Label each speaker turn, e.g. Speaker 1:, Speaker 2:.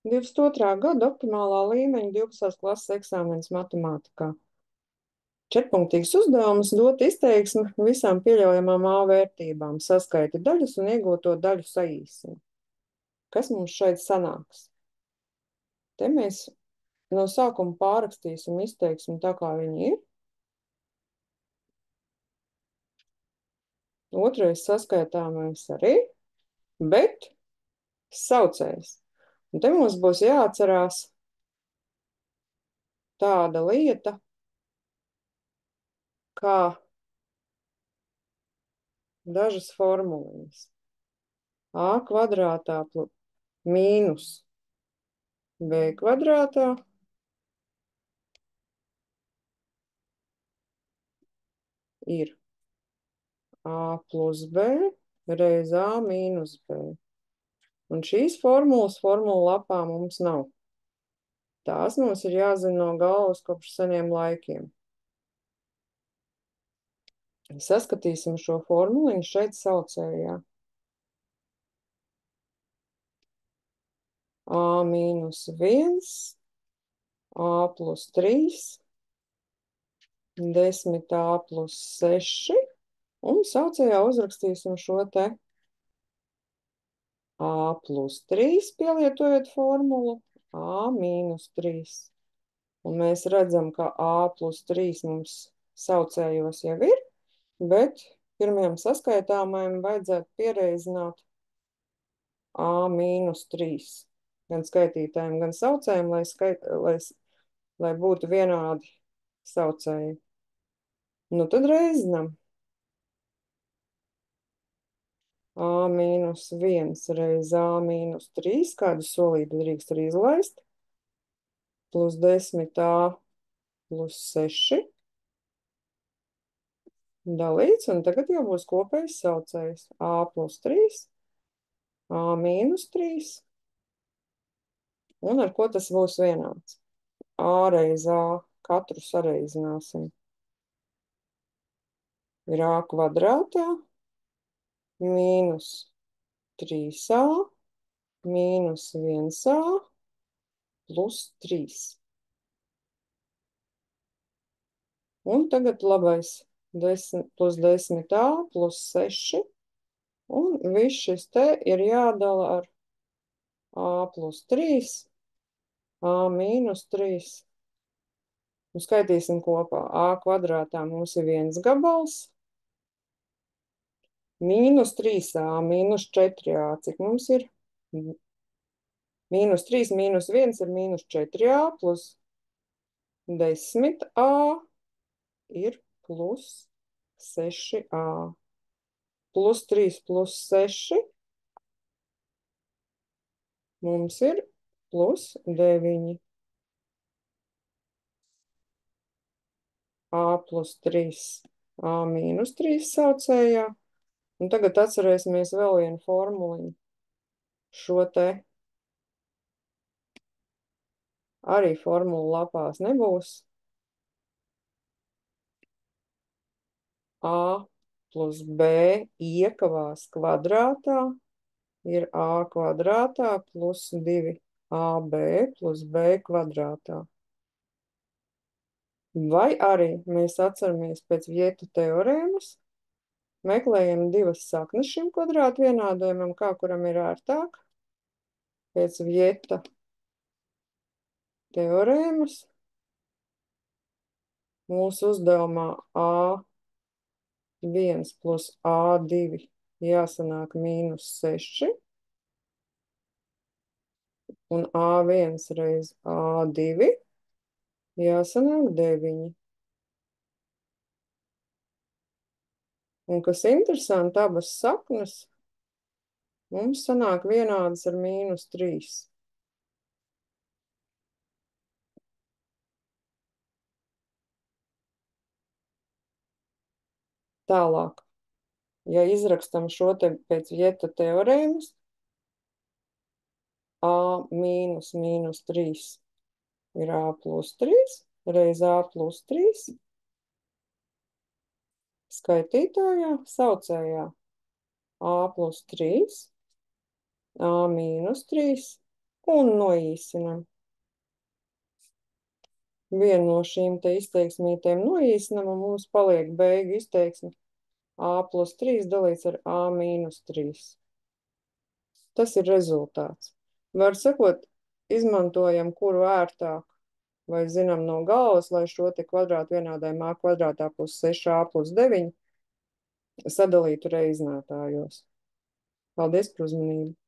Speaker 1: 22. gada optimālā līmeņa 12. klases eksāmenis matemātikā. Četrpunktīgs uzdevums dot izteiksmi visām pieļaujamām A vērtībām, saskaiti daļas un iegūto daļu saīsini. Kas mums šeit sanāks? Te mēs no sākuma pārrakstīsim izteiksmi tā, kā viņi ir. Otrais saskaitāmais arī, bet saucējs. Un te mums būs jāatcerās tāda lieta, kā dažas formuliņas. A kvadrātā mīnus B kvadrātā ir A plus B reiz A mīnus B. Un šīs formulas formulu lapā mums nav. Tās mums ir jāzina no galvas kopš seniem laikiem. Saskatīsim šo formuliņu šeit saucējā. A mīnus 1, A plus 3, 10 A plus 6, un saucējā uzrakstīsim šo te A plus 3, pielietojot formulu, A mīnus 3. Un mēs redzam, ka A plus 3 mums saucējos jau ir, bet pirmajam saskaitāmajam vajadzētu pierēzināt A mīnus 3. Gan skaitītājiem, gan saucējiem, lai būtu vienādi saucēji. Nu tad reizinam. A mīnus 1 reiz A mīnus 3, kādu solīti drīkst arī izlaist, plus 10 A plus 6 dalīts, un tagad jau būs kopējs saucējs. A plus 3, A mīnus 3, un ar ko tas būs vienāds? A reiz A, katru sareizināsim. Ir A kvadrātā mīnus 3A mīnus 1A plus 3. Un tagad labais 10 plus 10A plus 6. Un viss šis te ir jādala ar A plus 3, A mīnus 3. Un skaitīsim kopā. A kvadrātā mums ir 1 gabals. Mīnus 3A, mīnus 4A. Cik mums ir? Mīnus 3, mīnus 1 ir mīnus 4A plus 10A ir plus 6A. Plus 3 plus 6 mums ir plus 9. A plus 3, A mīnus 3 saucējā. Un tagad atcerēsimies vēl vienu formuliņu. Šo te arī formulu lapās nebūs. A plus B iekavās kvadrātā ir A kvadrātā plus 2AB plus B kvadrātā. Vai arī mēs atceramies pēc Vieta teorēmas, meklējam divas saknes šim kvadrātu vienādojumam, kā kuram ir ērtāk. Pēc Vieta teorēmas mūsu uzdevumā A1 plus A2 jāsanāk mīnus 6, un A1 reiz A2 jāsanāk 9. Un kas interesanti, abas saknes mums sanāk vienādas ar mīnus 3. Tālāk, ja izrakstam šo te pēc Vieta teorēmas, A mīnus mīnus 3 ir A plus 3 reiz A plus 3. Skaitītājā, saucējā A plus 3, A mīnus 3 un noīsinam. Vienu no šīm te izteiksmītēm noīsinam, un mums paliek beigu izteiksme a plus 3 dalīts ar a mīnus 3. Tas ir rezultāts. Var sakot, izmantojam kuru ērtāk, vai zinām no galvas, lai šo te kvadrātu vienādējumu a kvadrātā plus 6a plus 9 sadalītu reiznētājos. Paldies par uzmanību!